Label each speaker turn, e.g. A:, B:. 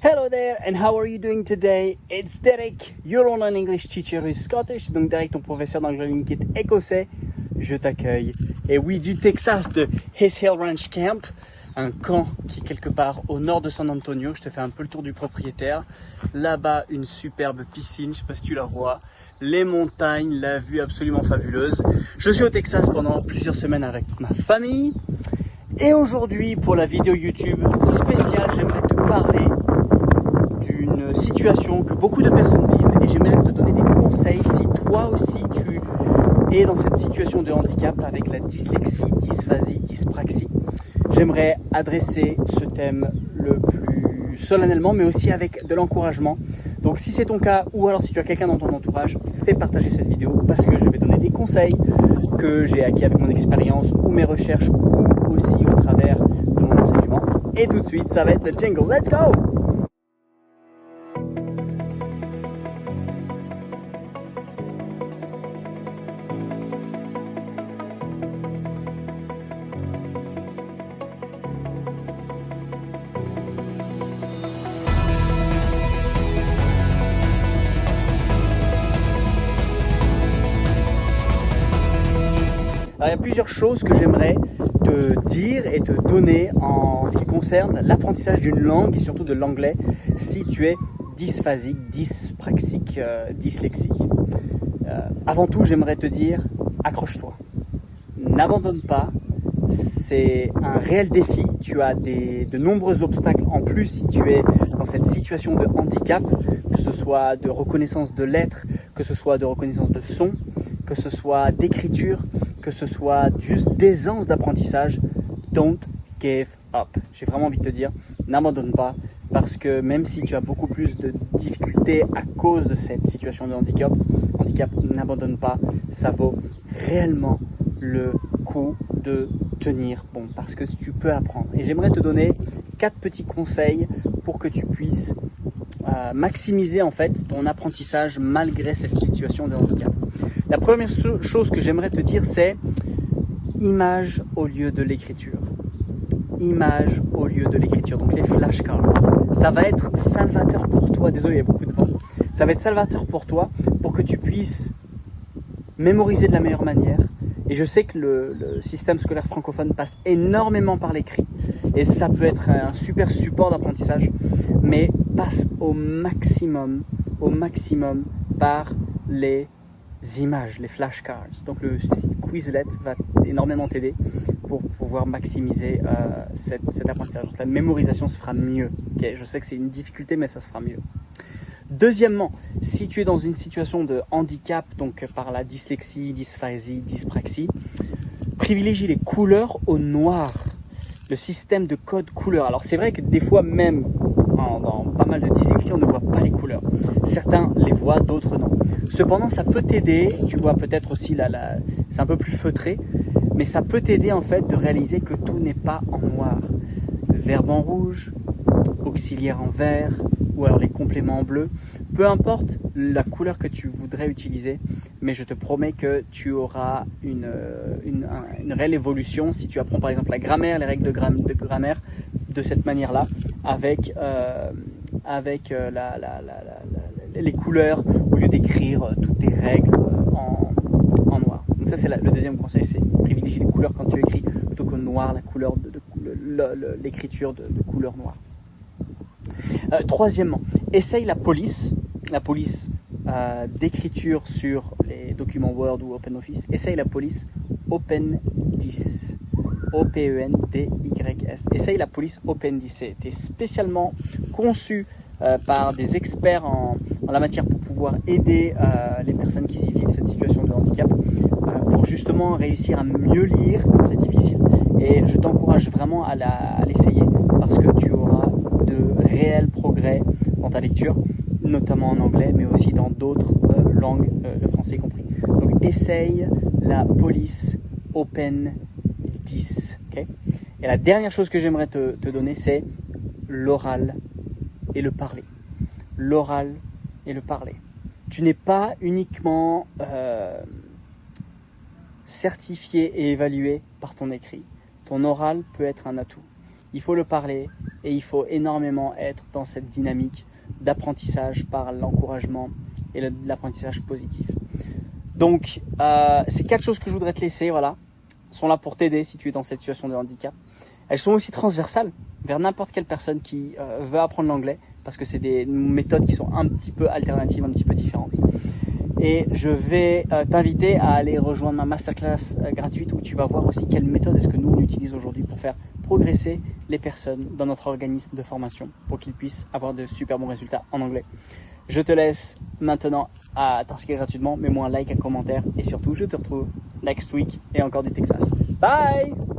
A: Hello there, and how are you doing today? It's Derek, your online English teacher who is Scottish. Donc Derek, ton professeur d'anglais ligne qui est écossais. Je t'accueille. Et oui, du Texas, de His Hill Ranch Camp, un camp qui est quelque part au nord de San Antonio. Je te fais un peu le tour du propriétaire. Là-bas, une superbe piscine, je sais pas si tu la vois. Les montagnes, la vue absolument fabuleuse. Je suis au Texas pendant plusieurs semaines avec ma famille. Et aujourd'hui, pour la vidéo YouTube spéciale, j'aimerais te parler d'une situation que beaucoup de personnes vivent et j'aimerais te donner des conseils si toi aussi tu es dans cette situation de handicap avec la dyslexie, dysphasie, dyspraxie. J'aimerais adresser ce thème le plus solennellement mais aussi avec de l'encouragement. Donc si c'est ton cas ou alors si tu as quelqu'un dans ton entourage, fais partager cette vidéo parce que je vais donner des conseils que j'ai acquis avec mon expérience ou mes recherches ou aussi au travers de mon enseignement. Et tout de suite, ça va être le jingle. Let's go! Alors, il y a plusieurs choses que j'aimerais te dire et te donner en ce qui concerne l'apprentissage d'une langue et surtout de l'anglais si tu es dysphasique, dyspraxique, dyslexique. Avant tout, j'aimerais te dire, accroche-toi. N'abandonne pas, c'est un réel défi. Tu as de nombreux obstacles en plus si tu es dans cette situation de handicap, que ce soit de reconnaissance de lettres, que ce soit de reconnaissance de son, que ce soit d'écriture, que ce soit juste d'aisance d'apprentissage. Don't give up. J'ai vraiment envie de te dire, n'abandonne pas, parce que même si tu as beaucoup plus de difficultés à cause de cette situation de handicap, n'abandonne pas. Ça vaut réellement le coup de tenir bon, parce que tu peux apprendre. Et j'aimerais te donner 4 petits conseils pour que tu puisses maximiser en fait ton apprentissage malgré cette situation de handicap. La première chose que j'aimerais te dire, c'est image au lieu de l'écriture. Image au lieu de l'écriture, donc les flashcards. Ça va être salvateur pour toi. Désolé, il y a beaucoup de vent. Ça va être salvateur pour toi pour que tu puisses mémoriser de la meilleure manière. Et je sais que le système scolaire francophone passe énormément par l'écrit. Et ça peut être un super support d'apprentissage. Mais passe au maximum par les images, les flashcards. Donc le Quizlet va énormément t'aider pour pouvoir maximiser cet apprentissage. Donc la mémorisation se fera mieux. Okay, je sais que c'est une difficulté, mais ça se fera mieux. Deuxièmement, si tu es dans une situation de handicap, donc par la dyslexie, dysphasie, dyspraxie, privilégie les couleurs au noir. Le système de code couleur. Alors c'est vrai que des fois même dans pas mal de dyslexie, on ne voit pas les couleurs. Certains les voient, d'autres non. Cependant, ça peut t'aider, tu vois peut-être aussi c'est un peu plus feutré, mais ça peut t'aider en fait de réaliser que tout n'est pas en noir. Verbe en rouge, auxiliaire en vert, ou alors les compléments en bleu. Peu importe la couleur que tu voudrais utiliser, mais je te promets que tu auras une réelle évolution si tu apprends par exemple la grammaire, les règles de grammaire de cette manière-là, avec les couleurs, au lieu d'écrire toutes tes règles en noir. Donc ça c'est le deuxième conseil, c'est privilégier les couleurs quand tu écris, plutôt que noir, la couleur l'écriture de couleur noire. Troisièmement, essaye la police d'écriture sur les documents Word ou OpenOffice. Essaye la police Open10. OPENDYS. Essaye la police Open10. C'était spécialement conçu par des experts en la matière pour pouvoir aider les personnes qui vivent cette situation de handicap pour justement réussir à mieux lire quand c'est difficile. Et je t'encourage vraiment à l'essayer parce que tu auras de réels progrès dans ta lecture, notamment en anglais, mais aussi dans d'autres langues, le français compris. Donc essaye la police Open10. Okay? Et la dernière chose que j'aimerais te donner, c'est l'oral et le parler. L'oral et le parler. Tu n'es pas uniquement certifié et évalué par ton écrit. Ton oral peut être un atout. il faut le parler et il faut énormément être dans cette dynamique d'apprentissage par l'encouragement et l'apprentissage positif. Donc, c'est 4 choses que je voudrais te laisser, voilà. Elles sont là pour t'aider si tu es dans cette situation de handicap. Elles sont aussi transversales vers n'importe quelle personne qui veut apprendre l'anglais parce que c'est des méthodes qui sont un petit peu alternatives, un petit peu différentes. Et je vais t'inviter à aller rejoindre ma masterclass gratuite où tu vas voir aussi quelle méthode est-ce que nous on utilise aujourd'hui pour faire progresser les personnes dans notre organisme de formation pour qu'ils puissent avoir de super bons résultats en anglais. Je te laisse maintenant à t'inscrire gratuitement, mets-moi un like, un commentaire et surtout je te retrouve next week et encore du Texas. Bye!